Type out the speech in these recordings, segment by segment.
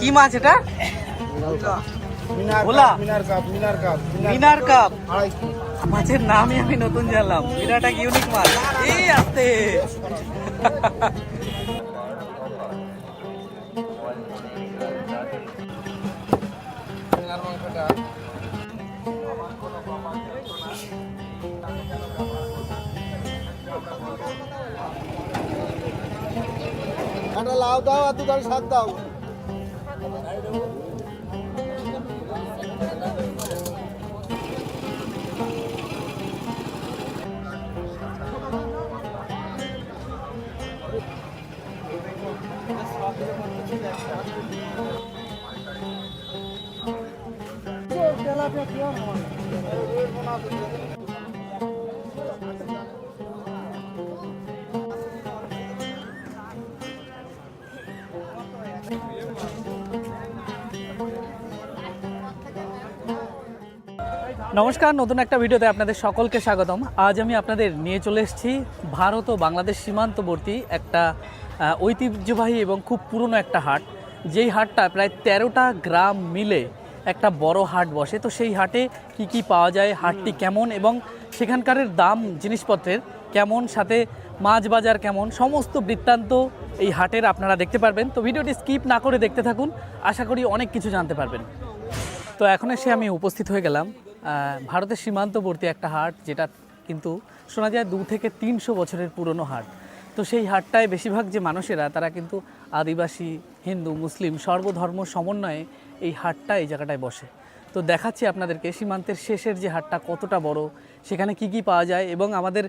কি মাছ এটা? ভোলা মিনার কাপ মাছের নামই আমি নতুন জানলাম। বিরাট এক ইউনিক মাছ। এই আসতে লাউ দাও আর দু দাঁড়ি শাক দাও। নমস্কার, নতুন একটা ভিডিওতে আপনাদের সকলকে স্বাগতম। আজ আমি আপনাদের নিয়ে চলে এসেছি ভারত ও বাংলাদেশ সীমান্তবর্তী একটা ঐতিহ্যবাহী এবং খুব পুরনো একটা হাট। যেই হাটটা প্রায় 13টা গ্রাম মিলে একটা বড় হাট বসে। তো সেই হাটে কি কি পাওয়া যায়, হাটটি কেমন এবং সেখানকার দাম জিনিসপত্রের কেমন, সাথে মাছ বাজার কেমন, সমস্ত বৃত্তান্ত এই হাটের আপনারা দেখতে পারবেন। তো ভিডিওটি স্কিপ না করে দেখতে থাকুন, আশা করি অনেক কিছু জানতে পারবেন। তো এখন এসে আমি উপস্থিত হয়ে গেলাম ভারতের সীমান্তবর্তী একটা হাট, যেটা কিন্তু শোনা যায় 2 থেকে 300 বছরের পুরনো হাট। তো সেই হাটটায় বেশিরভাগ যে মানুষেরা তারা কিন্তু আদিবাসী, হিন্দু, মুসলিম সর্বধর্ম সমন্বয়ে এই হাটটা এই জায়গাটায় বসে। তো দেখাচ্ছি আপনাদেরকে সীমান্তের শেষের যে হাটটা কতটা বড়, সেখানে কি কি পাওয়া যায় এবং আমাদের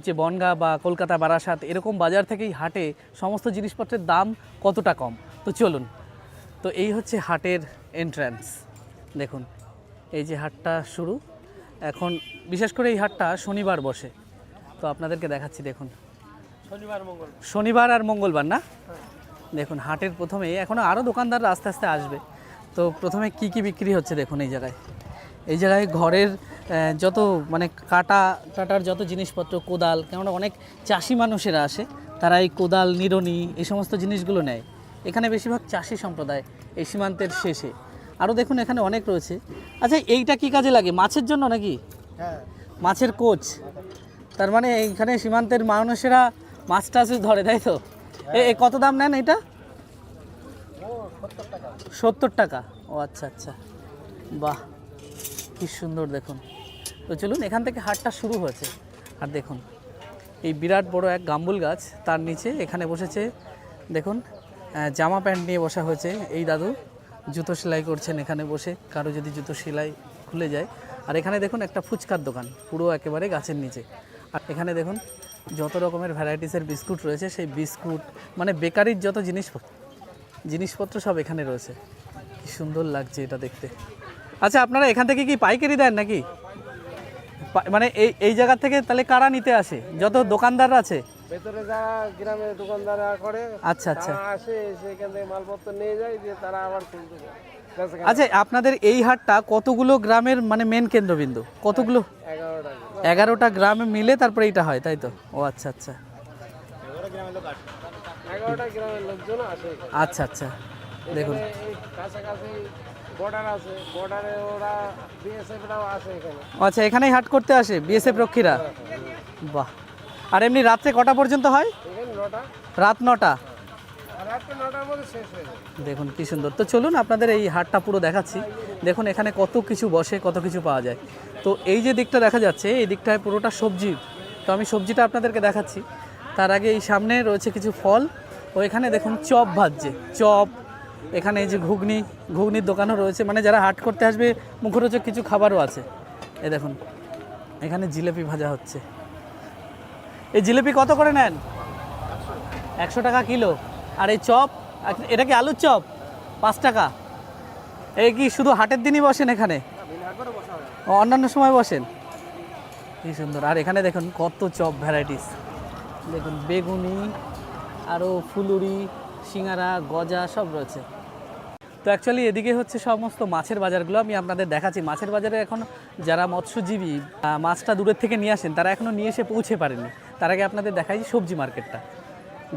যে বনগাঁ বা কলকাতা, বারাসাত এরকম বাজার থেকে এই হাটে সমস্ত জিনিসপত্রের দাম কতটা কম। তো চলুন। তো এই হচ্ছে হাটের এন্ট্রান্স। দেখুন, এই যে হাটটা শুরু। এখন বিশেষ করে এই হাটটা শনিবার বসে। তো আপনাদেরকে দেখাচ্ছি, দেখুন শনিবার আর মঙ্গলবার না। দেখুন হাটের প্রথমে এখনও আরও দোকানদাররা আস্তে আস্তে আসবে। তো প্রথমে কি কি বিক্রি হচ্ছে দেখুন। এই জায়গায় ঘরের যত মানে কাটার যত জিনিসপত্র, কোদাল, কেননা অনেক চাষি মানুষেরা আসে, তারা এই কোদাল, নিড়নি এই সমস্ত জিনিসগুলো নেয়। এখানে বেশিরভাগ চাষি সম্প্রদায় এই সীমান্তের শেষে। আরও দেখুন এখানে অনেক রয়েছে। আচ্ছা, এইটা কি কাজে লাগে? মাছের জন্য নাকি? হ্যাঁ, মাছের কোচ। তার মানে এইখানে সীমান্তের মানুষেরা মাছ টাছ ধরে, তাই তো? কত দাম নেন এটা? 70 টাকা। ও আচ্ছা আচ্ছা, বাহ, কি সুন্দর দেখুন। তো চলুন, এখান থেকে হাটটা শুরু হয়েছে। আর দেখুন এই বিরাট বড় এক গাম্বুল গাছ, তার নিচে এখানে বসেছে দেখুন জামা প্যান্ট নিয়ে বসা হয়েছে। এই দাদু জুতো সেলাই করছেন এখানে বসে, কারো যদি জুতো সেলাই খুলে যায়। আর এখানে দেখুন একটা ফুচকার দোকান, পুরো একেবারে গাছের নিচে। আর এখানে দেখুন যত রকমের ভ্যারাইটিসের বিস্কুট রয়েছে, সেই বিস্কুট মানে বেকারির যত জিনিসপত্র সব এখানে রয়েছে। কি সুন্দর লাগছে এটা দেখতে। আচ্ছা, আপনারা এখান থেকে কি পাইকারি দেন নাকি? মানে এই জায়গা থেকে তাহলে কারা নিতে আসে? যত দোকানদাররা আছে ভেতরে যারা গ্রামের দোকানদাররা করে, আচ্ছা আচ্ছা, আসে সেখান থেকে মালপত্র নিয়ে যায়, দিয়ে তারা আবার কিনতে যায়। আচ্ছা, আপনাদের এই হাটটা কতগুলো গ্রামের মানে মেন কেন্দ্রবিন্দু? কতগুলো? 11টা গ্রামে মিলে তারপরে এইটা হয়, তাই তো? ও আচ্ছা আচ্ছা, 11টা গ্রামের লোকজন আসে। আচ্ছা আচ্ছা, দেখুন কাছাকাছি বর্ডার আছে, বর্ডারে ওরা বিএসএফ রাও আসে এখানে। আচ্ছা, এখানেই হাট করতে আসে বিএসএফ রক্ষীরা। বাহ। আর এমনি রাত্রে কটা পর্যন্ত হয়? এখানে 9টা, রাত 9টা। রাত্রে 9টার মধ্যে শেষ হয়ে যায়। দেখুন কি সুন্দর। তো চলুন আপনাদের এই হাটটা পুরো দেখাচ্ছি। দেখুন এখানে কত কিছু বসে, কত কিছু পাওয়া যায়। তো এই যে দিকটা দেখা যাচ্ছে, এই দিকটায় পুরোটা সবজি। তো আমি সবজিটা আপনাদেরকে দেখাচ্ছি। তার আগে এই সামনে রয়েছে কিছু ফল। ও এখানে দেখুন চপ ভাজছে, চপ। এখানে এই যে ঘুগনির দোকানও রয়েছে, মানে যারা হাট করতে আসবে মুখরোচক কিছু খাবারও আছে। এই দেখুন এখানে জিলেপি ভাজা হচ্ছে। এই জিলেপি কত করে নেন? 100 টাকা কিলো। আর এই চপ, এটা কি আলুর চপ? 5 টাকা। এই কি শুধু হাটের দিনই বসেন এখানে? অন্যান্য সময় বসেন? কি সুন্দর। আর এখানে দেখুন কত চপ ভ্যারাইটিস। দেখুন বেগুনি, আরও ফুলুরি, সিঙ্গারা, গজা সব রয়েছে। তো অ্যাকচুয়ালি এদিকে হচ্ছে সমস্ত মাছের বাজারগুলো আমি আপনাদের দেখাচ্ছি। মাছের বাজারে এখন যারা মৎস্যজীবী মাছটা দূরের থেকে নিয়ে আসেন, তারা এখনও নিয়ে এসে পৌঁছে পারেনি। তার আগে আপনাদের দেখাই সবজি মার্কেটটা।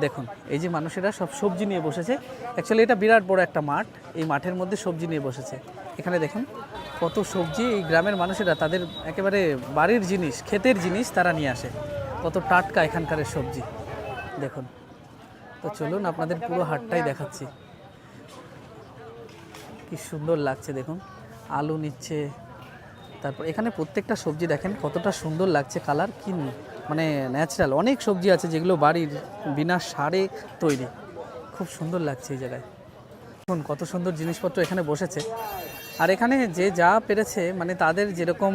দেখুন এই যে মানুষেরা সব সবজি নিয়ে বসেছে। অ্যাকচুয়ালি এটা বিরাট বড় একটা মাঠ, এই মাঠের মধ্যে সবজি নিয়ে বসেছে। এখানে দেখুন কত সবজি এই গ্রামের মানুষেরা তাদের একেবারে বাড়ির জিনিস, ক্ষেতের জিনিস তারা নিয়ে আসে। কত টাটকা এখানকার সবজি দেখুন। তো চলুন আপনাদের পুরো হাটটাই দেখাচ্ছি। কি সুন্দর লাগছে দেখুন, আলু নিচ্ছে, তারপর এখানে প্রত্যেকটা সবজি দেখেন কতটা সুন্দর লাগছে, কালার কি মানে ন্যাচারাল। অনেক সবজি আছে যেগুলো বাড়ির বিনা সারে তৈরি, খুব সুন্দর লাগছে এই জায়গায়। দেখুন কত সুন্দর জিনিসপত্র এখানে বসেছে। আর এখানে যে যা পেরেছে মানে তাদের যেরকম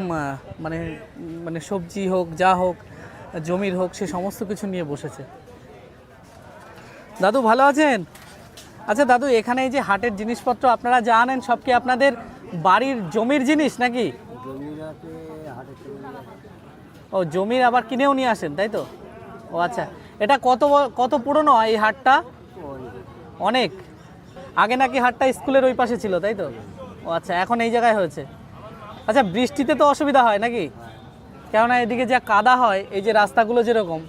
মানে মানে সবজি হোক, যা হোক, জমির হোক, সে সমস্ত কিছু নিয়ে বসেছে। দাদু ভালো আছেন? আচ্ছা দাদু, এখানে এই যে হাটের জিনিসপত্র আপনারা যা আনেন সব কি আপনাদের বাড়ির জমির জিনিস নাকি? ও জমির আবার কিনেও নিয়ে আসেন তাই তো? ও আচ্ছা, এটা কত পুরনো এই হাটটা? অনেক আগে নাকি হাটটা স্কুলের ওই পাশে ছিল তাই তো? ও আচ্ছা, এখন এই জায়গায় হয়েছে। আচ্ছা বৃষ্টিতে তো অসুবিধা হয় নাকি? কেননা এদিকে যা কাদা হয়, এই যে রাস্তাগুলো যেরকম,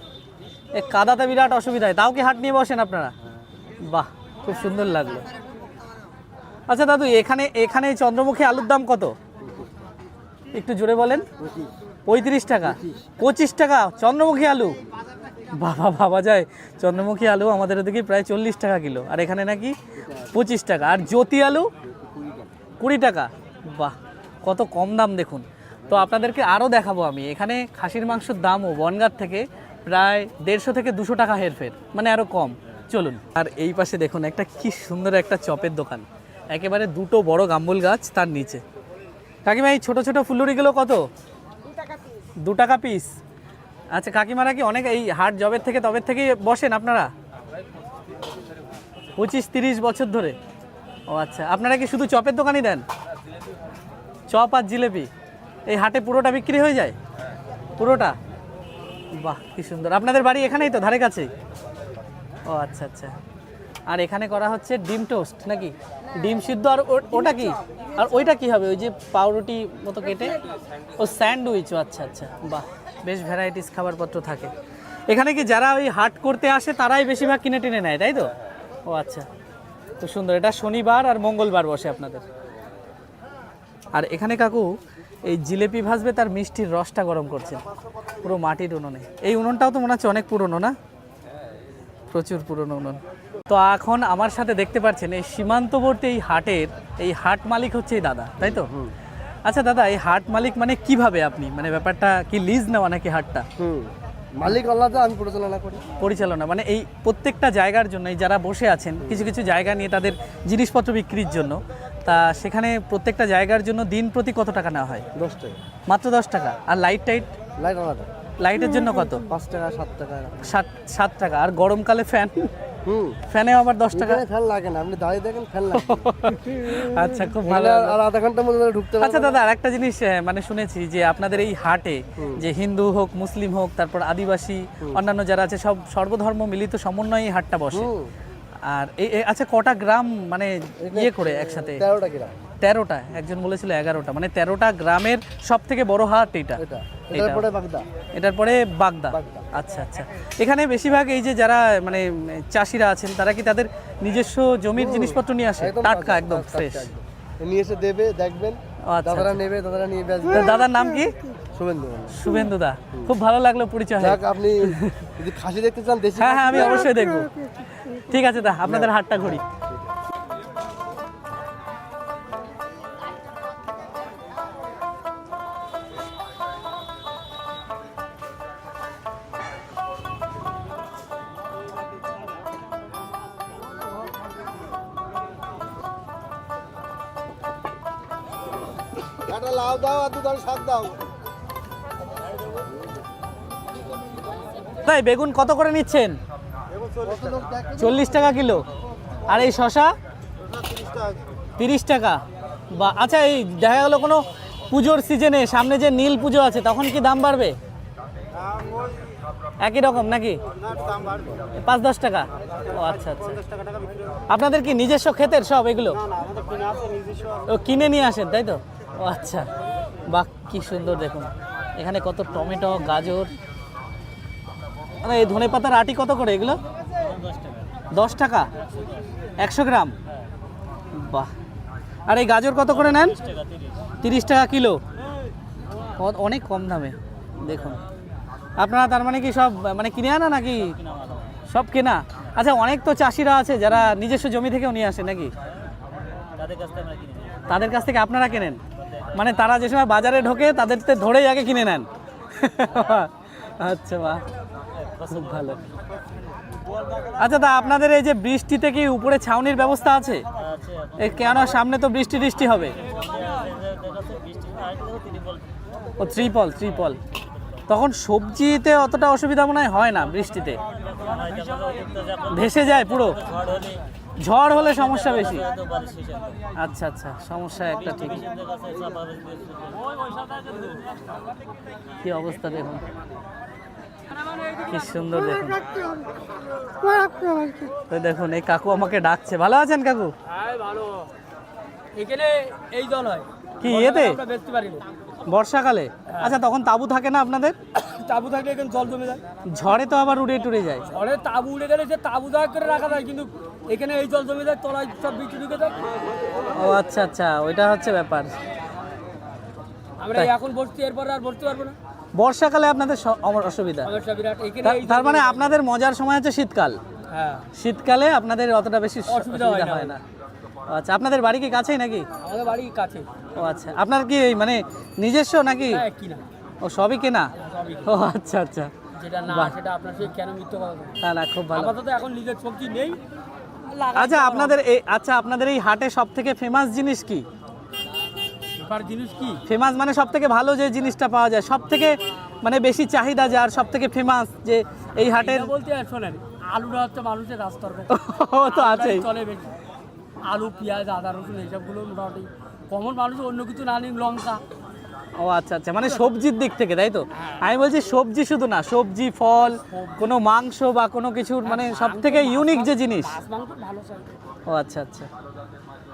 এই কাদাতে বিরাট অসুবিধা হয়। তাও কি হাট নিয়ে বসেন আপনারা? বাহ, খুব সুন্দর লাগলো। আচ্ছা দাদু, এখানে চন্দ্রমুখী আলুর দাম কত একটু জোরে বলেন? 35 টাকা। 25 টাকা চন্দ্রমুখী আলু? বাবা ভাবা যায়, চন্দ্রমুখী আলু আমাদের ওদিকে প্রায় 40 টাকা কিলো, আর এখানে নাকি 25 টাকা। আর জ্যোতি আলু 20 টাকা। বাহ, কত কম দাম দেখুন। তো আপনাদেরকে আরও দেখাবো আমি। এখানে খাসির মাংসের দামও বনগাঁ থেকে প্রায় 150 থেকে 200 টাকা হেরফের, মানে আরও কম। চলুন। আর এই পাশে দেখুন একটা কি সুন্দর একটা চপের দোকান, একেবারে দুটো বড় গাম্বুল গাছ তার নিচে। কাকিমা এই ছোটো ছোটো ফুলুরিগুলো কত? 2 টাকা পিস। আচ্ছা কাকিমারা কি অনেক এই হাট জবের থেকে তবের থেকেই বসেন আপনারা? 25-30 বছর ধরে? ও আচ্ছা, আপনারা কি শুধু চপের দোকানই দেন? চপ আর জিলেপি এই হাটে পুরোটা বিক্রি হয়ে যায়? পুরোটা? বাহ কি সুন্দর। আপনাদের বাড়ি এখানেই তো, ধারে কাছেই? ও আচ্ছা আচ্ছা। আর এখানে করা হচ্ছে ডিম টোস্ট নাকি? ডিম সিদ্ধ। আর ওটা কি? আর ওইটা কি হবে? ওই যে পাউরুটি মতো কেটে? ও স্যান্ডউইচ। ও আচ্ছা আচ্ছা, বাহ, বেশ ভ্যারাইটিস খাবারপত্র থাকে এখানে। কি যারা ওই হাট করতে আসে তারাই বেশিরভাগ কিনে টিনে নেয় তাই তো? ও আচ্ছা, তো সুন্দর। এটা শনিবার আর মঙ্গলবার বসে আপনাদের। আর এখানে কাকু এই জিলেপি ভাজবে, তার মিষ্টির রসটা গরম করছেন পুরো মাটির উনুনে। এই উনুনটাও তো মনে হচ্ছে অনেক পুরনো না? প্রচুর পুরনো উনুন। তো এখন আমার সাথে দেখতে পাচ্ছেন এই সীমান্তবর্তী এই হাটের এই হাট মালিক হচ্ছে এই দাদা তাই তো? আচ্ছা দাদা, এই হাট মালিক মানে কিভাবে আপনি, মানে ব্যাপারটা কি লিজ নেওয়া নাকি হাটটা? মালিক আলাদা, আমি পরিচালনা করি। পরিচালনা মানে এই প্রত্যেকটা জায়গার জন্য এই যারা বসে আছেন কিছু কিছু জায়গা নিয়ে তাদের জিনিসপত্র বিক্রির জন্য, তা সেখানে প্রত্যেকটা জায়গার জন্য দিন প্রতি কত টাকা নেওয়া হয়? 10 টাকা। মাত্র 10 টাকা? আর লাইট আলাদা। লাইটের জন্য কত? 5 টাকা 7 টাকা। 7 টাকা। আর গরমকালে ফ্যান? ফ্যানেও আবার 10 টাকা? ফ্যান লাগে না, আপনি দাঁড়িয়ে দেখেন ফ্যান লাগে। আচ্ছা, খুব ভালো। আর আধা ঘন্টার মধ্যে ঢুকতে পারবেন। আচ্ছা দাদা, আরেকটা জিনিস মানে শুনেছি যে আপনাদের এই হাটে যে হিন্দু হোক, মুসলিম হোক, তারপর আদিবাসী, অন্যান্য যারা আছে সব সর্বধর্ম মিলিত সমন্বয়ে এই হাটটা বসে। আর আচ্ছা কটা গ্রাম মানে ইয়ে করে একসাথে? 13টা গ্রাম। 13টা? একজন বলেছিল 11টা, মানে 13টা গ্রামের সব থেকে বড় হাট এটা। এটার পরে বাগদা। আচ্ছা আচ্ছা। এখানে বেশিরভাগ এই যে যারা মানে চাষিরা আছেন তারা কি তাদের নিজস্ব জমির জিনিসপত্র নিয়ে আসে? টাটকা একদম ফ্রেশ নিয়ে এসে দেবে, দেখবেন। দাদারা নেবে, দাদারা নিয়ে বেচবে। দাদার নাম কি? শুভেন্দু। শুভেন্দু দা, খুব ভালো লাগলো পরিচয়। আপনি যদি খাসি দেখতে চান দেশি? হ্যাঁ হ্যাঁ, আমি অবশ্যই দেখবো। ঠিক আছে দা, আপনাদের হাটটা ঘুরি। একটা লাউ দাও আর 2 দাল শাক দাও। তাই বেগুন কত করে নিচ্ছেন? 40 টাকা কিলো। আর এই শশা? 30 টাকা। বা আচ্ছা, এই দেখা গেল কোনো পুজোর সিজনে সামনে যে নীল পুজো আছে তখন কি দাম বাড়বে? একই রকম নাকি? 5-10 টাকা। ও আচ্ছা আচ্ছা। আপনাদের কি নিজস্ব ক্ষেতের সব এগুলো? ও কিনে নিয়ে আসেন তাই তো? ও আচ্ছা, বাহ কি সুন্দর দেখুন। এখানে কত টমেটো, গাজর। এই ধনেপাতার আটি কত করে এগুলো? 10 টাকা 100 গ্রাম? বাহ। আর এই গাজর কত করে নেন? 30 টাকা কিলো, অনেক কম দামে। দেখুন আপনারা তার মানে কি সব মানে কিনে আনা নাকি? সব কেনা। আচ্ছা, অনেক তো চাষিরা আছে যারা নিজস্ব জমি থেকেও নিয়ে আসে নাকি? তাদের কাছ থেকে আপনারা কেনেন? মানে তারা যে সময় বাজারে ঢোকে তাদের ধরেই আগে কিনে নেন? আচ্ছা, বাহ, খুব ভালো। আচ্ছা, তা আপনাদের এই যে বৃষ্টিতে কি উপরে ছাউনির ব্যবস্থা আছে? কেন সামনে তো বৃষ্টি বৃষ্টি হবে। ও, ত্রিপল। তখন সবজিতে অতটা অসুবিধা মনে হয় না বৃষ্টিতে? ভেসে যায় পুরো? ঝড় হলে সমস্যা বেশি। আচ্ছা, সমস্যা একটা ঠিক। কি অবস্থা দেখুন, কি সুন্দর দেখুন। তো দেখুন এই কাকু আমাকে ডাকছে। ভালো আছেন কাকু? ভালো। এখানে এই জল হয় কি এতে বর্ষাকালে? আচ্ছা, তখন তাঁবু থাকে না আপনাদের? তাবু থাকলে এখানে জল জমে যায়। ঝড়ে তো আবার উড়ে টুড়ে যায়। ঝড়ে তাবু উড়ে গেলে সে তাবু দাগ করে রাখা যায়, কিন্তু এখানে এই জল জমে যায়, তলায় সব বৃষ্টি ঢুকে যায়। ও আচ্ছা, ওইটা হচ্ছে ব্যাপার। আমরা এখন বসছি, এরপর আর বসতে পারবো না। বর্ষাকালে আপনাদের অসুবিধা। সমস্যা বিরাট। এখানে তার মানে আপনাদের মজার সময় হচ্ছে শীতকাল। হ্যাঁ, শীতকালে আপনাদের অতটা বেশি অসুবিধা হয় না। আচ্ছা, আপনাদের বাড়ি কি কাছেই নাকি? আমাদের বাড়ি কাছে। ও আচ্ছা, আপনার কি মানে নিজস্ব নাকি? হ্যাঁ, কিনা। ও, সবই কেনা? সবই। ও আচ্ছা, যেটা না সেটা আপনার সেই কেন মিথ্যে কথা বলবো? না, খুব ভালো। আপাতত এখন নিজের সবজি নেই। আচ্ছা, আপনাদের এই হাটে সব থেকে ফেমাস জিনিস কি? ফেমাস মানে সব থেকে ভালো যে জিনিসটা পাওয়া যায়, সব থেকে মানে বেশি চাহিদা যার, সব থেকে ফেমাস যে এই হাটের? বলতে শোনেন, আলুটা হচ্ছে মানুষের রাস্তার ও তো আছেই। চলে বেশি আলু, পেঁয়াজ, আদা, রসুন এইসবগুলো মোটামুটি কমন। মানুষ অন্য কিছু না নিক, লঙ্কা। ও আচ্ছা, মানে সবজির দিক থেকে, তাই তো? আমি বলছি সবজি শুধু না, সবজি, ফল, কোনো মাংস বা কোনো কিছুর মানে সব থেকে ইউনিক যে জিনিস। ও আচ্ছা,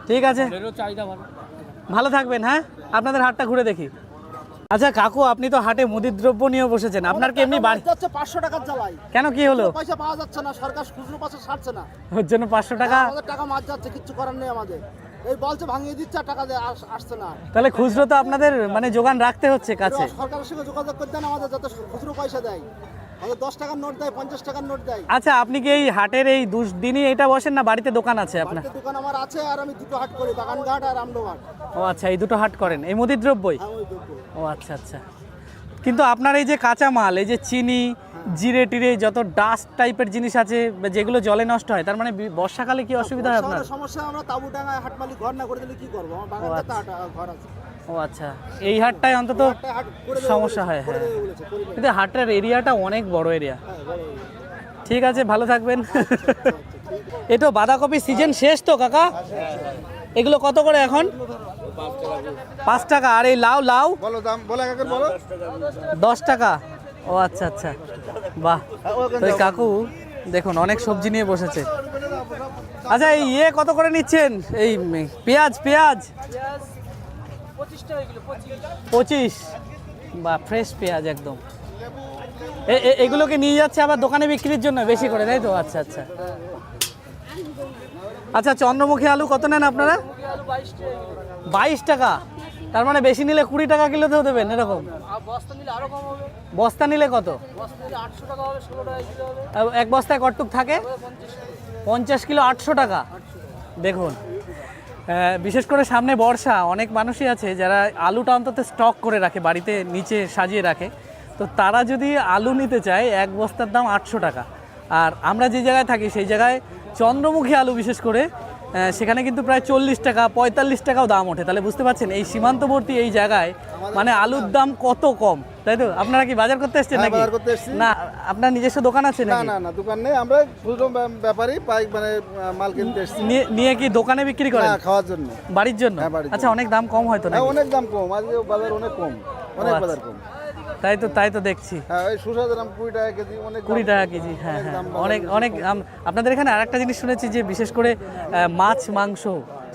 ঠিক আছে, চাহিদা ভালো। ভালো থাকবেন। হ্যাঁ, আপনাদের হাটটা ঘুরে দেখি। আচ্ছা কাকু, আপনি তো হাটে মুদির দ্রব্য নিয়ে বসেছেন, আপনার কি এমনি বাড়ি যাচ্ছে 500 টাকার জ্বালাই? কেন, কি হলো? পয়সা পাওয়া যাচ্ছে না, সরকার খুচরো পয়সা ছাড়ছে না, ওর জন্য 500 টাকা? আমাদের টাকা মার যাচ্ছে, কিচ্ছু করার নেই আমাদের। এই বলছে ভাঙিয়ে দিচ্ছে, আর টাকা আসছে না। তাহলে খুচরো তো আপনাদের মানে যোগান রাখতে হচ্ছে কাছে। সরকারের সঙ্গে যোগাযোগ করে দেন আমাদের, যাতে খুচরো পয়সা দেয়। আমাদের 10 টাকার নোট দেয়, 50 টাকার নোট দেয়। আচ্ছা, আপনি কি এই হাটের এই দিনই এটা বসেন না বাড়িতে দোকান আছে আপনার? বাড়িতে দোকান আমার আছে, আর আমি দুটো হাট করি, বাগানঘাট আর আমডোঘাট। ও আচ্ছা, এই দুটো হাট করেন এই মুদির দ্রব্যই? হ্যাঁ, ওই দুটো। ও আচ্ছা, কিন্তু আপনার এই যে কাঁচা মাল, এই যে চিনি, জিরে টিরে, যত ডাস্ট টাইপের জিনিস আছে যেগুলো জলে নষ্ট হয়, তার মানে বর্ষাকালে কি অসুবিধা হয় আপনার? সমস্যা, আমরা তাবু ডাঙায় হাট মালিক ঘর না করে দিলে কি করবো? আমার বাগানটা ঘর আছে। ও আচ্ছা, এই হাটটায় অন্তত সমস্যা হয়। হ্যাঁ, কিন্তু হাটের এরিয়াটা অনেক বড় এরিয়া। ঠিক আছে, ভালো থাকবেন। এই তো বাঁধাকপি সিজন শেষ তো কাকা, এগুলো কত করে এখন? 5 টাকা। আর এই লাউ বলো দাম, বলো কাকা, বলো। 10 টাকা। ও আচ্ছা, বাহ। তো এই কাকু দেখুন অনেক সবজি নিয়ে বসেছে। আচ্ছা, এই কত করে নিচ্ছেন এই পেঁয়াজ? 25। বা ফ্রেশ পেঁয়াজ একদম। এগুলোকে নিয়ে যাচ্ছে আবার দোকানে বিক্রির জন্য বেশি করে, তাই তো? আচ্ছা, চন্দ্রমুখী আলু কত নেন আপনারা? 22 টাকা। তার মানে বেশি নিলে 20 টাকা কিলোতেও দেবেন এরকম? বস্তা নিলে কত? এক বস্তায় কতটুক থাকে? 50 কিলো 800 টাকা। দেখুন, বিশেষ করে সামনে বর্ষা, অনেক মানুষই আছে যারা আলুটা অন্তত স্টক করে রাখে, বাড়িতে নিচে সাজিয়ে রাখে। তো তারা যদি আলু নিতে চায়, এক বস্তার দাম 800 টাকা। আর আমরা যে জায়গায় থাকি সেই জায়গায় চন্দ্রমুখী আলু বিশেষ করে সেখানে কিন্তু প্রায় 40 টাকা 45 টাকাও দাম ওঠে। তাহলে বুঝতে পারছেন এই সীমান্তবর্তী এই জায়গায় মানে আলুর দাম কত কম, তাই তো? আপনারা কি বাজার করতে এসেছেন নাকি? বাজার করতে এসেছি। না, আপনার নিজস্ব দোকান আছে নাকি? না, দোকান নেই, আমরা খুচরো ব্যাপারী, পাইক মানে মাল কিনতে এসেছি। নিয়ে কি দোকানে বিক্রি করেন? না, খাওয়ার জন্য, বাড়ির জন্য। হ্যাঁ, বাড়ির আচ্ছা, অনেক দাম কম হয়তো না? অনেক দাম কম, আজকে বাজার অনেক কম, অনেক বাজার কম। তাই তো দেখছি। হ্যাঁ, ওই শসা দাম 20 টাকা কেজি, অনেক 20 টাকা কেজি। হ্যাঁ, অনেক। আপনাদের এখানে আরেকটা জিনিস শুনেছি যে বিশেষ করে মাছ মাংস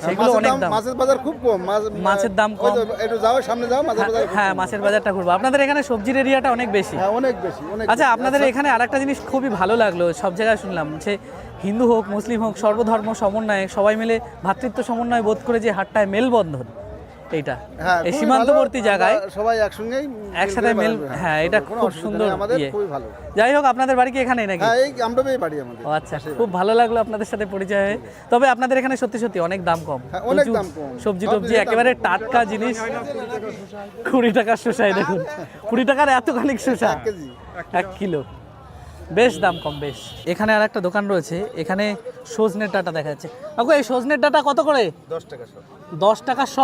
সেগুলো অনেক দাম। মাছের বাজার খুব কম, মাছের দাম কম। একটু যাও সামনে যাও, মাছের বাজার হ্যাঁ, মাছের বাজারটা ঘুরবো। আপনাদের এখানে সবজির এরিয়াটা অনেক বেশি। হ্যাঁ অনেক বেশি, অনেক আচ্ছা, আপনাদের এখানে আরেকটা জিনিস খুবই ভালো লাগলো, সব জায়গায় শুনলাম যে হিন্দু হোক মুসলিম হোক সর্বধর্ম সমন্বয়ে সবাই মিলে ভ্রাতৃত্ব সমন্বয় বোধ করে যে হাটটায় মেলবন্ধন, এইটা হ্যাঁ, এই খুবই সীমান্তবর্তী ভালো। জায়গায় আমরা সবাই একসঙ্গেই একসাথে মেল, হ্যাঁ এটা কোনো খুব অসুবিধা সুন্দর নেই, আমাদের ইয়ে। খুবই ভালো। যাই হোক, আপনাদের বাড়ি কি এখানেই নাকি? হ্যাঁ এই আমডোবেই বাড়ি আমাদের। ও আচ্ছা, খুব ভালো লাগলো আপনাদের সাথে পরিচয় হয়ে। তবে আপনাদের এখানে সত্যি সত্যি অনেক দাম কম, হ্যাঁ, অনেক প্রচুর দাম কম। সবজি সব টবজি জিনিসের একেবারে টাটকা জিনিস। 20 টাকার শসাই দেখুন, 20 টাকার এতখানি শসা, 1 কিলো, বেশ দাম কম বেশ। এখানে আর একটা দোকান রয়েছে, এখানে সজনের ডাঁটা দেখা যাচ্ছে। কাকু, এই সজনের ডাঁটা কত করে? 10 টাকা সব। 10 টাকা শ।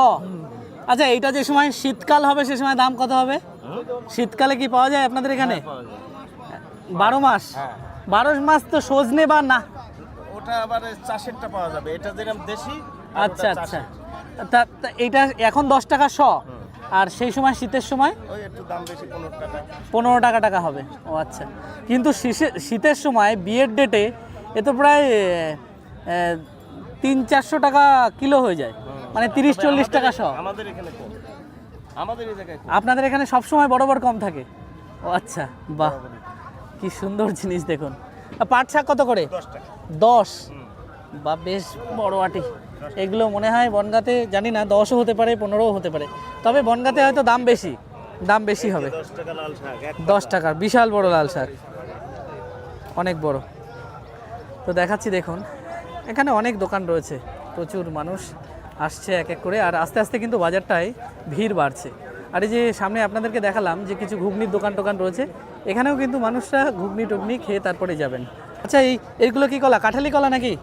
আচ্ছা, এইটা যে সময় শীতকাল হবে সে সময় দাম কত হবে? শীতকালে কি পাওয়া যায় আপনাদের এখানে? 12 মাস? 12 মাস তো সজনে বা না? ওটা আবার চাষেরটা পাওয়া যাবে, এটা যেরকম দেশি। আচ্ছা আচ্ছা, তা এইটা এখন 10 টাকা শ, আর সেই সময় শীতের সময় ওই একটু দাম বেশি, 15 টাকা। 15 টাকা হবে। ও আচ্ছা, কিন্তু শীতের সময় বিয়ের ডেটে এ তো প্রায় 300-400 টাকা কিলো হয়ে যায়, মানে 30-40 টাকা শ। আমাদের এখানে কম, আমাদের এই জায়গায় কম। আপনাদের এখানে সব সময় বড় কম থাকে? ও আচ্ছা, বাহ, কি সুন্দর জিনিস দেখুন। পাট শাক কত করে? 10 টাকা। 10? বা বেশ বড় আটি। এগুলো মনে হয় বনগাঁতে জানি না, 10ও হতে পারে, 15ও হতে পারে, তবে বনগাঁতে হয়তো দাম বেশি হবে। 10 টাকা লাল শাক, 10 টাকার বিশাল বড় লাল শাক, অনেক বড়। তো দেখাচ্ছি দেখুন, এখানে অনেক দোকান রয়েছে, প্রচুর মানুষ আসছে এক এক করে, আর আস্তে আস্তে কিন্তু বাজারটায় ভিড় বাড়ছে। আর এই যে সামনে আপনাদেরকে দেখালাম যে কিছু ঘুগনির দোকান রয়েছে, এখানেও কিন্তু মানুষরা ঘুগনি টুগনি খেয়ে তারপরে যাবেন। আচ্ছা, এইগুলো কি কলা? কাঁঠালি কলা নাকি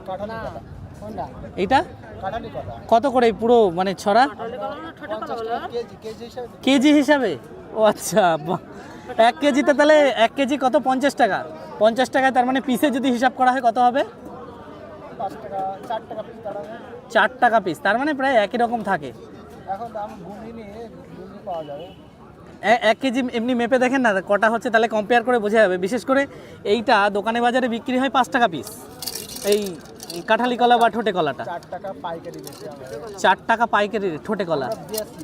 এইটা? কত করে পুরো মানে ছড়া? কেজি হিসাবে? ও আচ্ছা, বাহ। 1 কেজিতে তাহলে 1 কেজি কত? 50 টাকা। 50 টাকায় তার মানে পিসে যদি হিসাব করা হয় কত হবে? 4 টাকা পিস, তার মানে প্রায় একই রকম থাকে। এখন দাম ঘুগনি নিয়ে ঘুগনি পাওয়া যাবে। 1 কেজি এমনি মেপে দেখেন না কটা হচ্ছে, তাহলে কম্পেয়ার করে বোঝা যাবে। বিশেষ করে এইটা দোকানে বাজারে বিক্রি হয় 5 টাকা পিস, এই কাঁঠালি কলা বা ঠোঁটে কলাটা। 4 টাকা পাইকারি বেশি আমরা 4 টাকা পাইকারি ঠোঁটে কলা। দিয়েছি।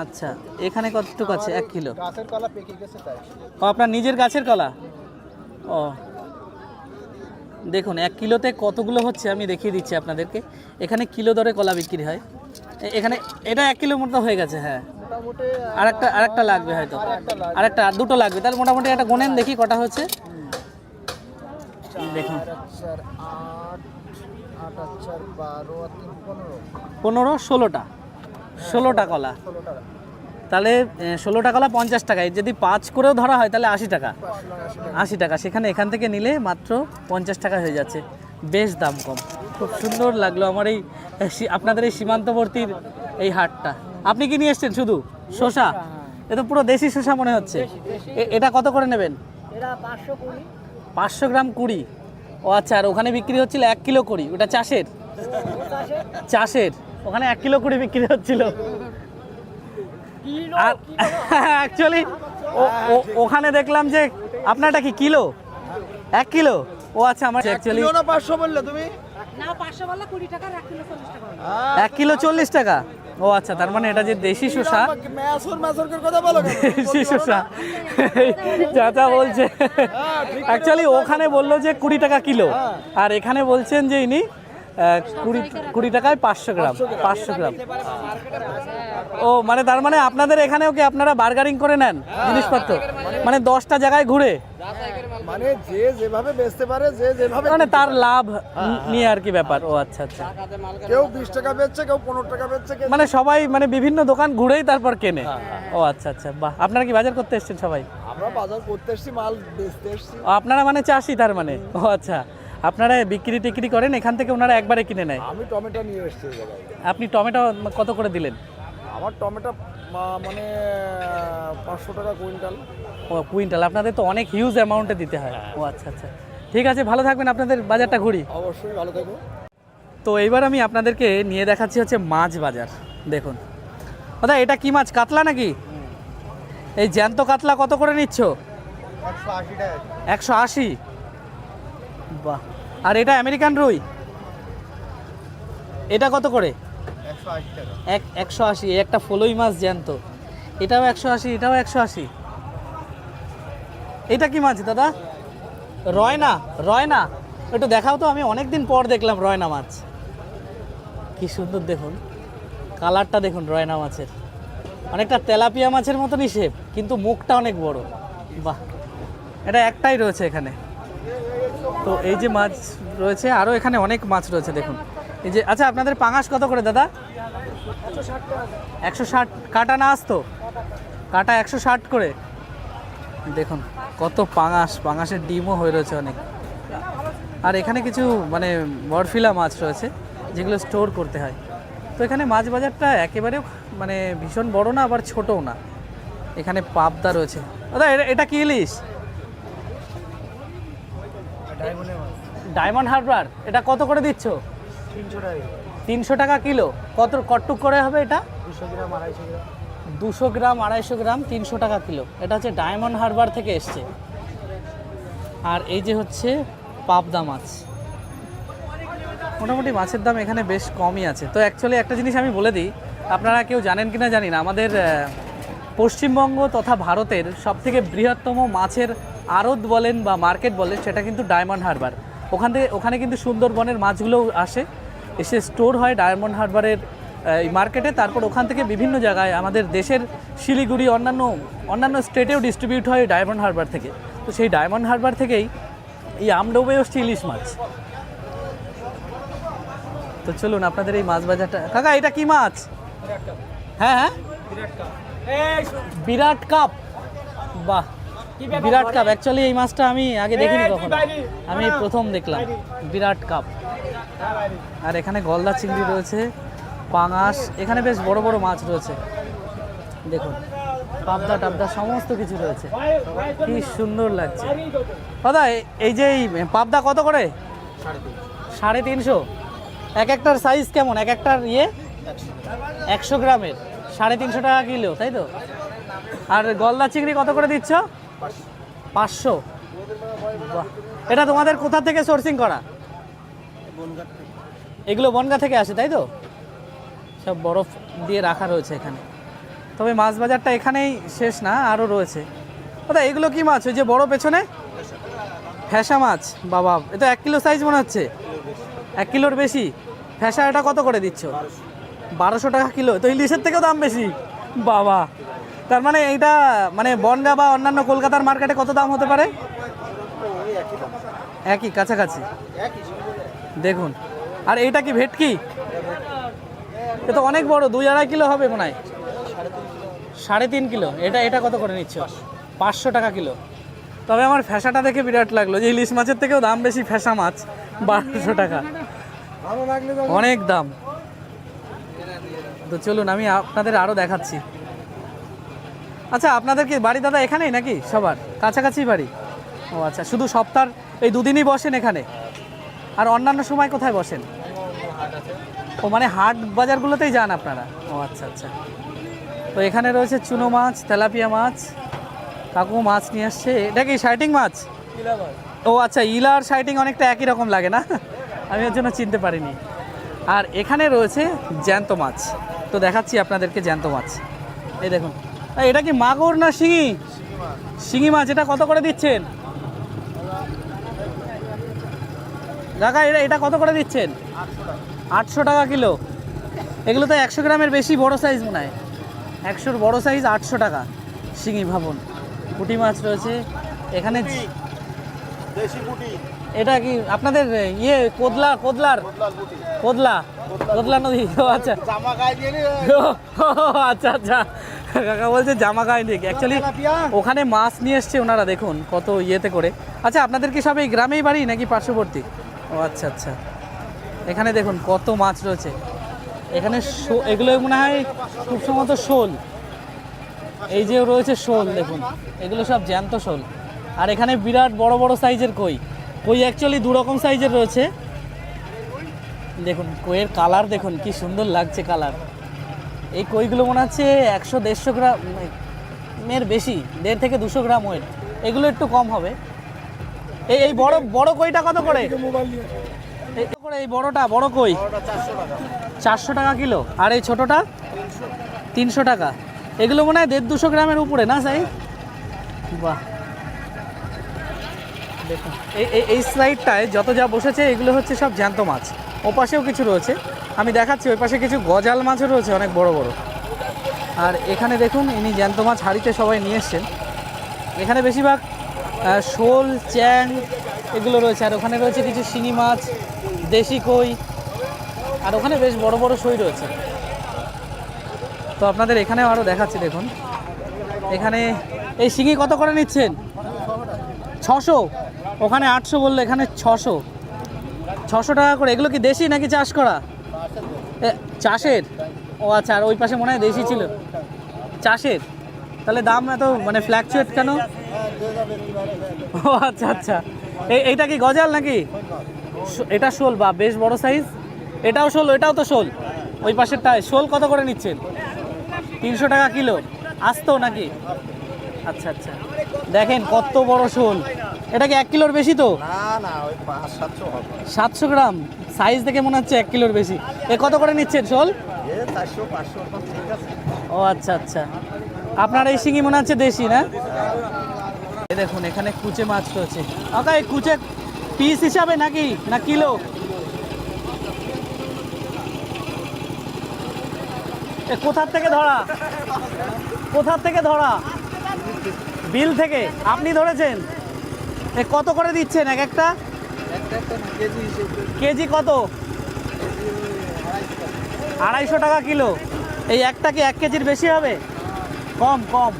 আচ্ছা, এখানে কতটুকু আছে? 1 কিলো। গাছের কলা পেকে গেছে তাই। ও, আপনার নিজের গাছের কলা? ও দেখুন, 1 কিলোতে কতগুলো হচ্ছে আমি দেখিয়ে দিচ্ছি আপনাদেরকে। এখানে কিলো দরে কলা বিক্রি হয়। এখানে এটা 1 কিলো মতো হয়ে গেছে। হ্যাঁ, মোটামুটি আরেকটা লাগবে হয়তো, আরেকটা দুটো লাগবে। তাহলে মোটামুটি একটা গোনেন দেখি কটা হচ্ছে। দেখুন, 4 8 8 4 12 3 15 15 16টা কলা। 16 টাকা। তাহলে 16টা কলা 50 টাকায়, যদি 5 করেও ধরা হয় তাহলে 80 টাকা। 80 টাকা, সেখানে এখান থেকে নিলে মাত্র 50 টাকা হয়ে যাচ্ছে, বেশ দাম কম। খুব সুন্দর লাগলো আমার এই আপনাদের এই সীমান্তবর্তীর এই হাটটা। আপনি কি নিয়ে এসছেন? শুধু শসা? এ তো পুরো দেশি শসা মনে হচ্ছে। এটা কত করে নেবেন? এরা 520। 500 গ্রাম 20। ও আচ্ছা, আর ওখানে বিক্রি হচ্ছিল 1 কিলো 20, ওটা চাষের? ওখানে 1 কিলো 20 বিক্রি হচ্ছিল। আর অ্যাকচুয়ালি ওখানে দেখলাম যে আপনারটা কি কিলো? 1 কিলো? ও আচ্ছা, আমার অ্যাকচুয়ালি 500 বললে তুমি? না 500 বললে 20 টাকা, 1 কিলো 40 টাকা। 1 কিলো 40 টাকা। ও আচ্ছা, তার মানে এটা যে দেশি শসা, মাছর কথা বলো কেন? দেশি শসা চাচা বলছে। অ্যাকচুয়ালি ওখানে বললো যে 20 টাকা কিলো, আর এখানে বলছেন যে ইনি 20 টাকায় 500 গ্রাম। ও মানে তার মানে আপনাদের এখানেও কি আপনারা বার্গারিং করে নেন জিনিসপত্র, মানে 10টা জায়গায় ঘুরে, মানে যে যেভাবে বেচতে পারে, যে যেভাবে মানে তার লাভ নিয়ে আর কি ব্যাপার? ও আচ্ছা আচ্ছা, কেউ 20 টাকা বেচছে, কেউ 15 টাকা বেচছে, মানে সবাই মানে বিভিন্ন দোকান ঘুরেই তারপর কেনে। ও আচ্ছা আচ্ছা, বাহ। আপনারা কি বাজার করতে এসেছেন সবাই? আমরা বাজার করতে এসেছি, মাল বেচতে এসেছি। ও, আপনারা মানে চাষি তার মানে? ও আচ্ছা, আপনারা বিক্রি টিক্রি করেন এখান থেকে, ওনারা একবারে কিনে নেয়? আমি টমেটো নিয়ে এসেছি এই জায়গায়। আপনি টমেটো কত করে দিলেন? আমার টমেটো মানে 500 টাকা কুইন্টাল। ও কুইন্টাল, আপনাদের তো অনেক হিউজ অ্যামাউন্টে দিতে হয়। ও আচ্ছা আচ্ছা, ঠিক আছে, ভালো থাকবেন, আপনাদের বাজারটা ঘুরি। অবশ্যই, ভালো থাকো। তো এইবার আমি আপনাদেরকে নিয়ে দেখাচ্ছি হচ্ছে মাছ বাজার। দেখুন দাদা, এটা কি মাছ? কাতলা নাকি? এই জ্যান্ত কাতলা কত করে নিচ্ছ? 180 টাকা। 180? বাহ। আর এটা আমেরিকান রুই? এটা কত করে? 180। একটা ফলই মাছ জ্যান্ত, এটাও 180, এটাও 180। এটা কি মাছ দাদা? রয়না। রয়না একটু দেখাও তো, আমি অনেক দিন পর দেখলাম রয়না মাছ। কি সুন্দর দেখুন কালারটা, দেখুন রয়না মাছের অনেকটা তেলাপিয়া মাছের মতনই শেপ, কিন্তু মুখটা অনেক বড়। বাহ, এটা একটাই রয়েছে এখানে। তো এই যে মাছ রয়েছে, আরও এখানে অনেক মাছ রয়েছে দেখুন। এই যে আচ্ছা, আপনাদের পাঙাশ কত করে দাদা? 160। কাটা না আসতো? কাটা 160 করে। দেখুন কত পাঙাশ, পাঙাশের ডিমও হয়ে রয়েছে অনেক। আর এখানে কিছু মানে বরফিলা মাছ রয়েছে যেগুলো স্টোর করতে হয়। তো এখানে মাছ বাজারটা একেবারেও মানে ভীষণ বড় না, আবার ছোটও না। এখানে পাবদা রয়েছে। দাদা এটা কি ইলিশ? ডায়মন্ড হারবার। এটা কত করে দিচ্ছ? 300 টাকা কিলো। কটটুক করে হবে এটা? 200 গ্রাম 250 গ্রাম 300 টাকা কিলো। এটা হচ্ছে ডায়মন্ড হারবার থেকে এসছে। আর এই যে হচ্ছে পাবদা মাছ। মোটামুটি মাছের দাম এখানে বেশ কমই আছে। তো অ্যাকচুয়ালি একটা জিনিস আমি বলে দিই, আপনারা কেউ জানেন কিনা জানি না, আমাদের পশ্চিমবঙ্গ তথা ভারতের সবথেকে বৃহত্তম মাছের আড়ত বলেন বা মার্কেট বলেন, সেটা কিন্তু ডায়মন্ড হারবার। ওখানে কিন্তু সুন্দরবনের মাছগুলোও আসে, এসে স্টোর হয় ডায়মন্ড হারবারের এই মার্কেটে। তারপর ওখান থেকে বিভিন্ন জায়গায় আমাদের দেশের শিলিগুড়ি, অন্যান্য স্টেটেও ডিস্ট্রিবিউট হয় ডায়মন্ড হারবার থেকে। তো সেই ডায়মন্ড হারবার থেকেই এই আমডোবে আসছে ইলিশ মাছ। তো চলুন আপনাদের এই মাছ বাজারটা। কাকা এটা কি মাছ? হ্যাঁ হ্যাঁ, বিরাট কাপ। বাহ, বিরাট কাপ। অ্যাকচুয়ালি এই মাছটা আমি আগে দেখিনি কখনো, আমি প্রথম দেখলাম বিরাট কাপ। আর এখানে গলদা চিংড়ি রয়েছে, পাঙাশ, এখানে বেশ বড় বড় মাছ রয়েছে দেখুন, পাবদা টাবদা সমস্ত কিছু রয়েছে। কি সুন্দর লাগছে দাদা। এই যে এই পাবদা কত করে? 350। এক একটার সাইজ কেমন? এক একটার 100 গ্রামের 350 টাকা কিলো, তাই তো? আর গলদা চিংড়ি কত করে দিচ্ছ? 500। বাহ, এটা তোমাদের কোথা থেকে সোর্সিং করা? এগুলো বনগা থেকে আসে, তাই তো? সব বরফ দিয়ে রাখা রয়েছে এখানে। তবে মাছ বাজারটা এখানেই শেষ না, আরও রয়েছে। দাদা এগুলো কি মাছ? ওই যে বড় পেছনে ফ্যাসা মাছ। বাবা, এটা 1 কিলো সাইজ মনে হচ্ছে, 1 কিলোর বেশি। ফ্যাসা এটা কত করে দিচ্ছ? 1200 টাকা কিলো। তো ইলিশের থেকেও দাম বেশি। বাবা, তার মানে এইটা মানে বনগা বা অন্যান্য কলকাতার মার্কেটে কত দাম হতে পারে? একই, কাছাকাছি। দেখুন, আর এইটা কি ভেটকি? এ তো অনেক বড়, 2-2.5 কিলো হবে মনে হয়। 3.5 কিলো। এটা কত করে নিচ্ছ? 500 টাকা কিলো। তবে আমার ফ্যাসাটা দেখে বিরাট লাগলো, যে ইলিশ মাছের থেকেও দাম বেশি ফ্যাসা মাছ, 1200 টাকা, অনেক দাম। তো চলুন আমি আপনাদের আরও দেখাচ্ছি। আচ্ছা, আপনাদের কি বাড়ি দাদা এখানেই নাকি? সবার কাছাকাছি বাড়ি? ও আচ্ছা, শুধু সপ্তাহ এই 2 দিনই বসেন এখানে? আর অন্যান্য সময় কোথায় বসেন? ও মানে হাট বাজারগুলোতেই যান আপনারা? ও আচ্ছা আচ্ছা। তো এখানে রয়েছে চুনো মাছ, তেলাপিয়া মাছ। কাকু মাছ নিয়ে আসছে। এটা কি শাইটিং মাছ? ও আচ্ছা, ইলার শাইটিং অনেকটা একই রকম লাগে না? আমি ওর জন্য চিনতে পারিনি। আর এখানে রয়েছে জ্যান্ত মাছ। তো দেখাচ্ছি আপনাদেরকে জ্যান্ত মাছ। এই দেখুন, এটা কি মাগুর না শিঙি? শিঙি মাছ। এটা কত করে দিচ্ছেন কাকা? এটা কত করে দিচ্ছেন? 800 টাকা কিলো। এগুলো তো 100 গ্রামের বেশি বড় সাইজ মনে হয়। 100-র বড় সাইজ 800 টাকা শিঙি। ভাবুন, পুঁটি মাছ রয়েছে এখানে। এটা কি আপনাদের কোদলা নদী? ও আচ্ছা আচ্ছা আচ্ছা, কাকা বলছে জামা গায়ে নেই। অ্যাকচুয়ালি ওখানে মাছ নিয়ে এসছে ওনারা, দেখুন কত ইয়েতে করে। আচ্ছা, আপনাদের কি সব এই গ্রামেই বাড়ি নাকি পার্শ্ববর্তী? ও আচ্ছা আচ্ছা। এখানে দেখুন কত মাছ রয়েছে এখানে। এগুলো মনে হয় খুব সম্ভবত শোল। এই যে রয়েছে শোল, দেখুন এগুলো সব জ্যান্ত শোল। আর এখানে বিরাট বড় বড় সাইজের কই। অ্যাকচুয়ালি 2 রকম সাইজের রয়েছে। দেখুন কইয়ের কালার দেখুন কি সুন্দর লাগছে কালার। এই কইগুলো মনে হচ্ছে 100-150 গ্রামের বেশি, 1.5 থেকে 200 গ্রাম ওয়েট। এগুলো একটু কম হবে। এই বড় বড় কইটা কত করে? করে এই বড়টা, বড় কই? 400 টাকা কিলো। আর এই ছোটটা 300 টাকা। এগুলো মনে হয় 150-200 গ্রামের উপরে না সাই? বাহ, দেখুন এই সাইডটায় যত যা বসেছে এগুলো হচ্ছে সব জ্যান্ত মাছ। ওপাশেও কিছু রয়েছে, আমি দেখাচ্ছি। ওই পাশে কিছু গজাল মাছও রয়েছে অনেক বড় বড়। আর এখানে দেখুন ইনি জ্যান্ত মাছ হাঁড়িতে সবাই নিয়ে এসছেন। এখানে বেশিরভাগ শোল, চ্যাং এগুলো রয়েছে। আর ওখানে রয়েছে কিছু শিঙি মাছ, দেশি কই, আর ওখানে বেশ বড় বড় সই রয়েছে। তো আপনাদের এখানেও আরও দেখাচ্ছি। দেখুন এখানে এই শিঙি কত করে নিচ্ছেন? 600। ওখানে 800 বললো, এখানে 600 টাকা করে। এগুলো কি দেশি নাকি চাষ করা? চাষের। ও আচ্ছা, আর ওই পাশে মনে হয় দেশি ছিল। চাষের, তাহলে দাম এত মানে ফ্ল্যাকচুয়েট কেন? ও আচ্ছা আচ্ছা, এইটা কি গজাল নাকি? এটা শোল, বা বেশ বড় সাইজ। এটাও শোল, এটাও তো শোল। ওই পাশেরটায় শোল কত করে নিচ্ছেন? 300 টাকা কিলো। আস্ত নাকি? আচ্ছা আচ্ছা, দেখেন কত বড় শোল। এটা কি 1 কিলোর বেশি? তো না, ওই 500-700 হবে। 700 গ্রাম সাইজ দেখে মনে হচ্ছে 1 কিলোর বেশি। এ কত করে নিচ্ছেন শোল? 400-500 ঠিক আছে। ও আচ্ছা আচ্ছা, আপনার এই শিঙি মনে হচ্ছে দেশি না? এই দেখুন এখানে কুচে মাছ রয়েছে। আচ্ছা, এই কুচে পিস হিসাবে নাকি না কিলো? এ কোথার থেকে ধরা? কোথার থেকে ধরা? বিল থেকে। আপনি ধরেছেন? এ কত করে দিচ্ছেন এক একটা? কেজি কত? 250 টাকা কিলো। এই একটা কি 1 কেজির বেশি হবে? কম কম,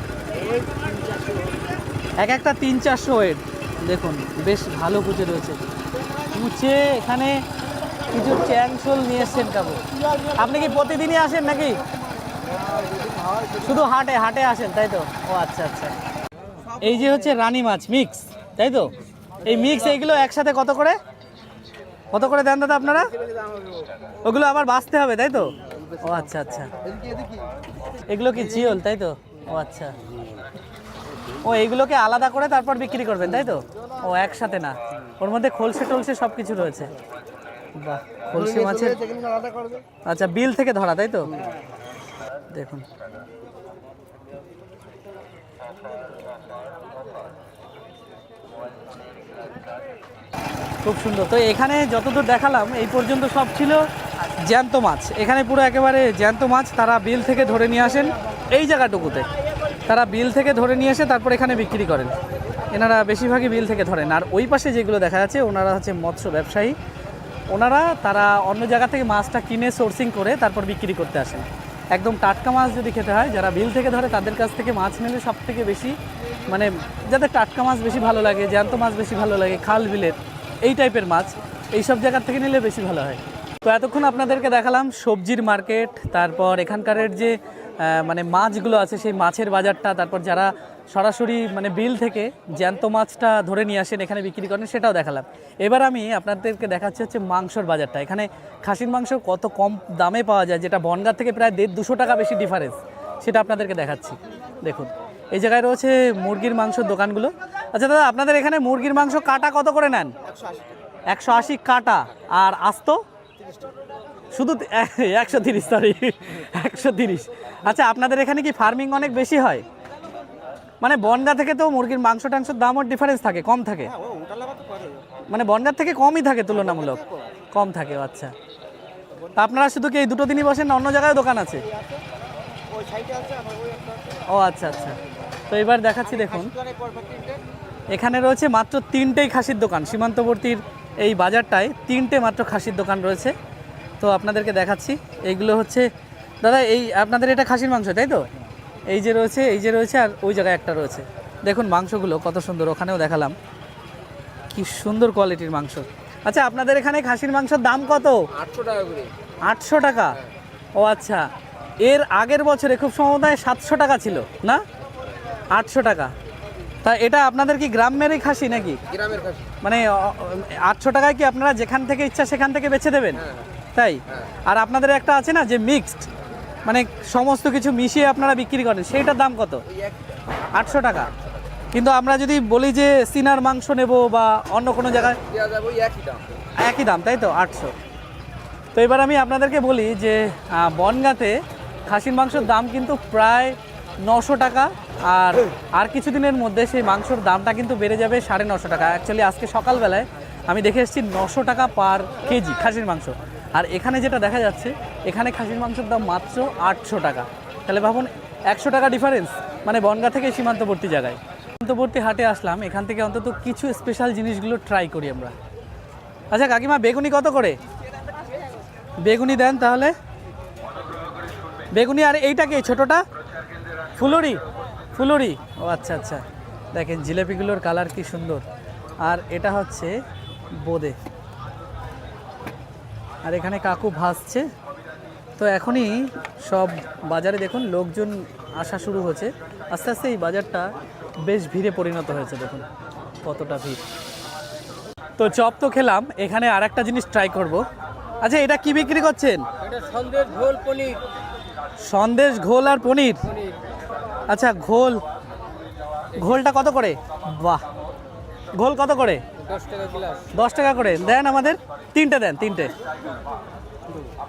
এক একটা 300-400 ওয়েট। দেখুন বেশ ভালো কুচে রয়েছে। কুচে এখানে কিছু চ্যাং শোল নিয়ে এসছেন কাকু। আপনি কি প্রতিদিনই আসেন নাকি শুধু হাটে হাটে আসেন, তাই তো? ও আচ্ছা আচ্ছা। এই যে হচ্ছে রানী মাছ মিক্স, তাই তো? এই মিক্স এইগুলো একসাথে কত করে দেন দাদা আপনারা? ওগুলো আবার বাছতে হবে, তাই তো? ও আচ্ছা আচ্ছা, এগুলো কি জিওল, তাই তো? ও আচ্ছা, ও এইগুলোকে আলাদা করে তারপর বিক্রি করবেন, তাই তো? ও একসাথে না, ওর মধ্যে খোলসে টোলসে সব কিছু রয়েছে। বাহ, খোলসে মাছের। আচ্ছা, বিল থেকে ধরা, তাই তো? দেখুন খুব সুন্দর। তো এখানে যতদূর দেখালাম এই পর্যন্ত সব ছিল জ্যান্ত মাছ। এখানে পুরো একেবারে জ্যান্ত মাছ তারা বিল থেকে ধরে নিয়ে আসেন। এই জায়গাটুকুতে তারা বিল থেকে ধরে নিয়ে এসে তারপর এখানে বিক্রি করেন। এনারা বেশিরভাগই বিল থেকে ধরেন। আর ওই পাশে যেগুলো দেখা যাচ্ছে ওনারা হচ্ছে মৎস্য ব্যবসায়ী। তারা অন্য জায়গা থেকে মাছটা কিনে সোর্সিং করে তারপর বিক্রি করতে আসেন। একদম টাটকা মাছ যদি খেতে হয়, যারা বিল থেকে ধরে তাদের কাছ থেকে মাছ নিলে সব থেকে বেশি মানে যাদের টাটকা মাছ বেশি ভালো লাগে, জ্যান্ত মাছ বেশি ভালো লাগে, খাল বিলের এই টাইপের মাছ এইসব জায়গার থেকে নিলে বেশি ভালো হয়। তো এতক্ষণ আপনাদেরকে দেখালাম সবজির মার্কেট, তারপর এখানকারের যে মানে মাছগুলো আছে সেই মাছের বাজারটা, তারপর যারা সরাসরি মানে বিল থেকে জ্যান্ত মাছটা ধরে নিয়ে আসেন এখানে বিক্রি করেন সেটাও দেখালাম। এবার আমি আপনাদেরকে দেখাচ্ছি হচ্ছে মাংসর বাজারটা। এখানে খাসির মাংস কত কম দামে পাওয়া যায়, যেটা বনগাঁ থেকে প্রায় 150-200 টাকা বেশি ডিফারেন্স, সেটা আপনাদেরকে দেখাচ্ছি। দেখুন এই জায়গায় রয়েছে মুরগির মাংসর দোকানগুলো। আচ্ছা দাদা, আপনাদের এখানে মুরগির মাংস কাটা কত করে নেন? 180 কাটা, আর আস্ত শুধু 130, সরি 130। আচ্ছা, আপনাদের এখানে কি ফার্মিং অনেক বেশি হয়? মানে বনগাঁ থেকে তো মুরগির মাংস টাংসের দামও ডিফারেন্স থাকে, কম থাকে? মানে বনগাঁ থেকে কমই থাকে তুলনামূলক, কম থাকে। আচ্ছা, আপনারা শুধু কি এই দুটো দিনই বসেন না অন্য জায়গায় দোকান আছে? ও আচ্ছা আচ্ছা। তো এবার দেখাচ্ছি, দেখুন এখানে রয়েছে মাত্র 3টেই খাসির দোকান। সীমান্তবর্তীর এই বাজারটায় 3টে মাত্র খাসির দোকান রয়েছে। তো আপনাদেরকে দেখাচ্ছি। এইগুলো হচ্ছে দাদা, এই আপনাদের এটা খাসির মাংস, তাই তো? এই যে রয়েছে, আর ওই জায়গায় একটা রয়েছে। দেখুন মাংসগুলো কত সুন্দর, ওখানেও দেখালাম কি সুন্দর কোয়ালিটির মাংস। আচ্ছা, আপনাদের এখানে খাসির মাংসের দাম কত? 800 টাকা করে। 800 টাকা? ও আচ্ছা, এর আগের বছরে খুব সম্ভবত 700 টাকা ছিল না? 800 টাকা। তা এটা আপনাদের কি গ্রামেরই খাসি নাকি? গ্রামের খাসি। মানে 800 টাকায় কি আপনারা যেখান থেকে ইচ্ছা সেখান থেকে বেছে দেবেন, তাই? আর আপনাদের একটা আছে না যে মিক্সড, মানে সমস্ত কিছু মিশিয়ে আপনারা বিক্রি করেন, সেইটার দাম কত? 800 টাকা। কিন্তু আমরা যদি বলি যে সিনার মাংস নেব বা অন্য কোনো জায়গায়, দেওয়া যাবে ওই একই দাম। একই দাম তাই তো, 800। তো এবার আমি আপনাদেরকে বলি যে বনগাঁতে খাসির মাংসের দাম কিন্তু প্রায় 900 টাকা, আর কিছুদিনের মধ্যে সেই মাংসর দামটা কিন্তু বেড়ে যাবে 950 টাকা। অ্যাকচুয়ালি আজকে সকালবেলায় আমি দেখে এসেছি 900 টাকা পার কেজি খাসির মাংস, আর এখানে যেটা দেখা যাচ্ছে এখানে খাসির মাংসের দাম মাত্র 800 টাকা। তাহলে ভাবুন 100 টাকা ডিফারেন্স, মানে বনগাঁ থেকে সীমান্তবর্তী জায়গায়। সীমান্তবর্তী হাটে আসলাম, এখান থেকে অন্তত কিছু স্পেশাল জিনিসগুলো ট্রাই করি আমরা। আচ্ছা কাকিমা, বেগুনি কত করে? বেগুনি দেন তাহলে, বেগুনি। আর এইটা কি ছোটটা? ফুলুরি, ফুলুরি। ও আচ্ছা আচ্ছা, দেখেন জিলেপিগুলোর কালার কি সুন্দর। আর এটা হচ্ছে বোঁদে, আর এখানে কাকু ভাসছে। তো এখনই সব বাজারে দেখুন লোকজন আসা শুরু হচ্ছে, আস্তে আস্তে এই বাজারটা বেশ ভিড়ে পরিণত হয়েছে, দেখুন কতটা ভিড়। তো চপ তো খেলাম, এখানে আর একটা জিনিস ট্রাই করব। আচ্ছা এটা কি বিক্রি করছেন? এটা সন্দেশ ঝোল পনির। সন্দেশ ঘোল আর পনির। আচ্ছা ঘোল, ঘোলটা কত করে? বাহ, ঘোল কত করে? 10 টাকা গ্লাস। 10 টাকা করে দেন আমাদের, 3টে দেন, 3টে।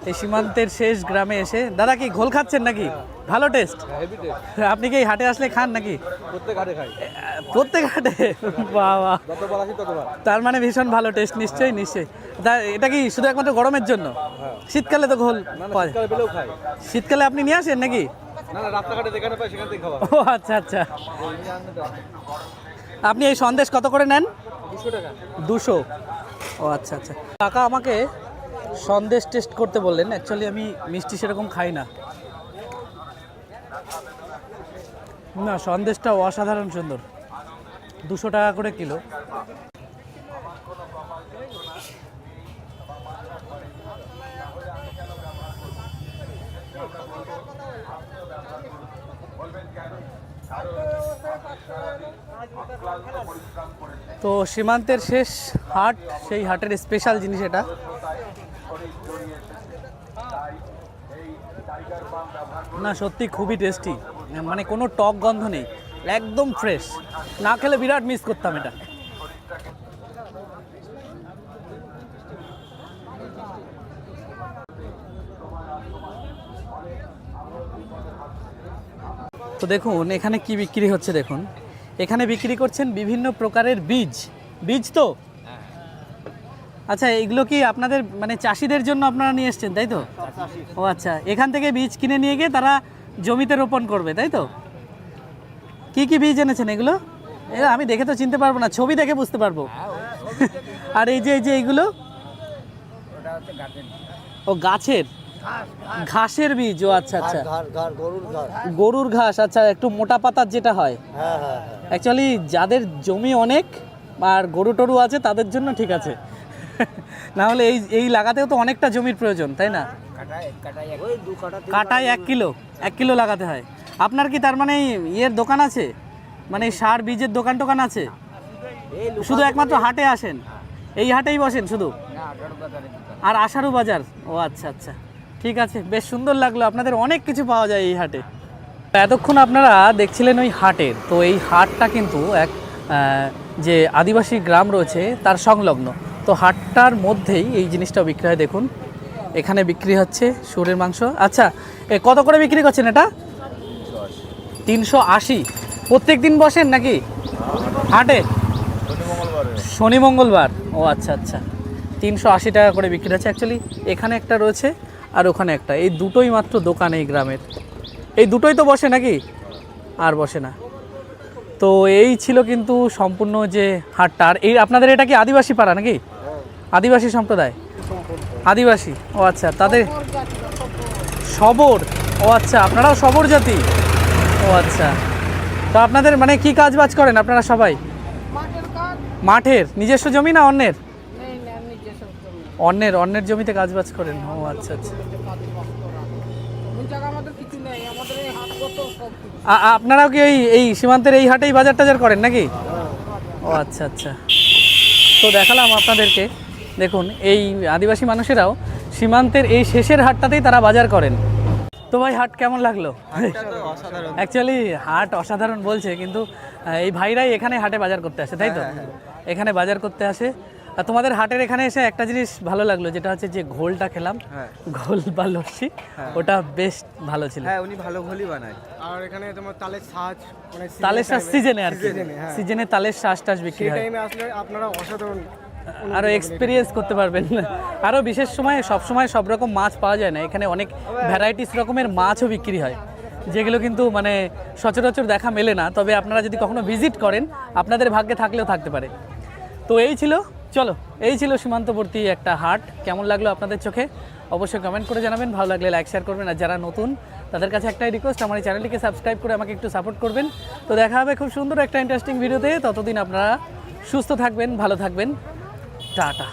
এই সীমান্তের শেষ গ্রামে এসে দাদা কি ঘোল খাচ্ছেন নাকি? ভালো টেস্ট। Heavy taste. আপনি কি এই হাটে আসলে খান নাকি? প্রত্যেক হাটে খাই। প্রত্যেক হাটে? বাবা, যতবার আসি ততবার। তার মানে ভীষণ ভালো টেস্ট। নিশ্চয়ই নিশ্চয়ই। এটা কি শুধু একমাত্র গরমের জন্য? শীতকালে তো ঘোল পাওয়া যায়। শীতকালে পেলেও খাই। শীতকালে আপনি নিয়ে আসেন নাকি? না না, রাস্তাঘাটে যেখানে পাই সেখান থেকে খাওয়া। ও আচ্ছা আচ্ছা। আপনি এই সন্দেশ কত করে নেন? 200 টাকা। 200। ও আচ্ছা আচ্ছা। কাকা আমাকে সন্দেশ টেস্ট করতে বললেন, অ্যাকচুয়ালি আমি মিষ্টি সেরকম খাই না। না, সন্দেশটা অসাধারণ সুন্দর, 200 টাকা করে কিলো। তো সীমান্তের শেষ হাট, সেই হাটের স্পেশাল জিনিস এটা। না সত্যি খুবই টেস্টি, মানে কোনো টক গন্ধ নেই, একদম ফ্রেশ। না খেলে বিরাট মিস করতাম এটা। তো দেখুন এখানে কি বিক্রি হচ্ছে, দেখুন এখানে বিক্রি করছেন বিভিন্ন প্রকারের বীজ। বীজ তো আচ্ছা, এগুলো কি আপনাদের মানে চাষিদের জন্য আপনারা নিয়ে এসছেন তাই তো? ও আচ্ছা, এখান থেকে বীজ কিনে নিয়ে গিয়ে তারা জমিতে রোপণ করবে তাই তো? কি কি বীজ এনেছেন এগুলো? আমি দেখে তো চিনতে পারবো না, ছবি দেখে বুঝতে পারবো। আর এই যে এইগুলো, ও গাছের ঘাসের বীজ। ও আচ্ছা আচ্ছা, গরুর ঘাস। আচ্ছা, একটু মোটা পাতার যেটা হয়। অ্যাকচুয়ালি যাদের জমি অনেক আর গরু টরু আছে তাদের জন্য ঠিক আছে, না হলে এই লাগাতেও তো অনেকটা জমির প্রয়োজন তাই না? কাটায় 1 কিলো লাগাতে হয়। আপনার কি তার মানে ইয়ের দোকান আছে, মানে সার বীজের দোকান টোকান আছে? শুধু একমাত্র হাটে আসেন, এই হাটেই বসেন শুধু? আর আষাঢ় বাজার। ও আচ্ছা আচ্ছা, ঠিক আছে, বেশ সুন্দর লাগলো। আপনাদের অনেক কিছু পাওয়া যায় এই হাটে। এতক্ষণ আপনারা দেখছিলেন ওই হাটের, তো এই হাটটা কিন্তু এক যে আদিবাসী গ্রাম রয়েছে তার সংলগ্ন। তো হাটটার মধ্যেই এই জিনিসটা বিক্রি হয়। দেখুন এখানে বিক্রি হচ্ছে শুয়োরের মাংস। আচ্ছা, কত করে বিক্রি করছেন এটা? 380। প্রত্যেক দিন বসেন নাকি হাটে? শনি মঙ্গলবার। ও আচ্ছা আচ্ছা, 380 টাকা করে বিক্রি হচ্ছে। অ্যাকচুয়ালি এখানে একটা রয়েছে আর ওখানে একটা, এই দুটোই মাত্র দোকান এই গ্রামের। এই দুটোই তো বসে নাকি? আর বসে না। তো এই ছিল কিন্তু সম্পূর্ণ যে হাটটা। আর এই আপনাদের এটা কি আদিবাসী পাড়া নাকি? আদিবাসী সম্প্রদায়? আদিবাসী। ও আচ্ছা, তাদের সবর। ও আচ্ছা, আপনারাও সবর জাতি? ও আচ্ছা, তো আপনাদের মানে কি কাজ বাজ করেন আপনারা সবাই? মাঠের নিজস্ব জমি না অন্যের? অন্যের জমিতে কাজ বাজ করেন। ও আচ্ছা আচ্ছা। আপনারাও কি এই সীমান্তের এই হাটেই বাজার টাজার করেন নাকি? ও আচ্ছা আচ্ছা। তো দেখালাম আপনাদেরকে, দেখুন এই আদিবাসী মানুষেরাও সীমান্তের এই শেষের হাটটাতেই তারা বাজার করেন। তো ভাই হাট কেমন লাগলো? অ্যাকচুয়ালি হাট অসাধারণ বলছে, কিন্তু এই ভাইরাই এখানে হাটে বাজার করতে আসে তাই তো? এখানে বাজার করতে আসে। আর তোমাদের হাটের এখানে এসে একটা জিনিস ভালো লাগলো, যেটা হচ্ছে যে ঘোলটা খেলাম, ঘোল বা লস্যি, ওটা বেশ ভালো ছিল। হ্যাঁ উনি ভালো ঘোলই বানায়। আর এখানে তোমার তালের শাঁস, মানে তালের শ্বাস সিজনে আর কি, হ্যাঁ। সিজনে তালের শ্বাস টাস বিক্রি হয়, টাইমে আসলে আপনারা অসাধারণ আরো এক্সপিরিয়েন্স করতে পারবেন। আরো বিশেষ সময় সব সময় সব রকম মাছ পাওয়া যায় না, এখানে অনেক ভ্যারাইটিস রকমের মাছও বিক্রি হয়, যেগুলো কিন্তু মানে সচরাচর দেখা মেলে না। তবে আপনারা যদি কখনো ভিজিট করেন, আপনাদের ভাগ্যে থাকলেও থাকতে পারে। তো এই ছিল সীমান্তবর্তী একটা হাট। কেমন লাগলো আপনাদের চোখে অবশ্যই কমেন্ট করে জানাবেন, ভালো লাগলে লাইক শেয়ার করবেন। আর যারা নতুন তাদের কাছে একটাই রিকোয়েস্ট, আমার এই চ্যানেলটিকে সাবস্ক্রাইব করে আমাকে একটু সাপোর্ট করবেন। তো দেখা হবে খুব সুন্দর একটা ইন্টারেস্টিং ভিডিওতে, ততদিন আপনারা সুস্থ থাকবেন, ভালো থাকবেন, টাটা।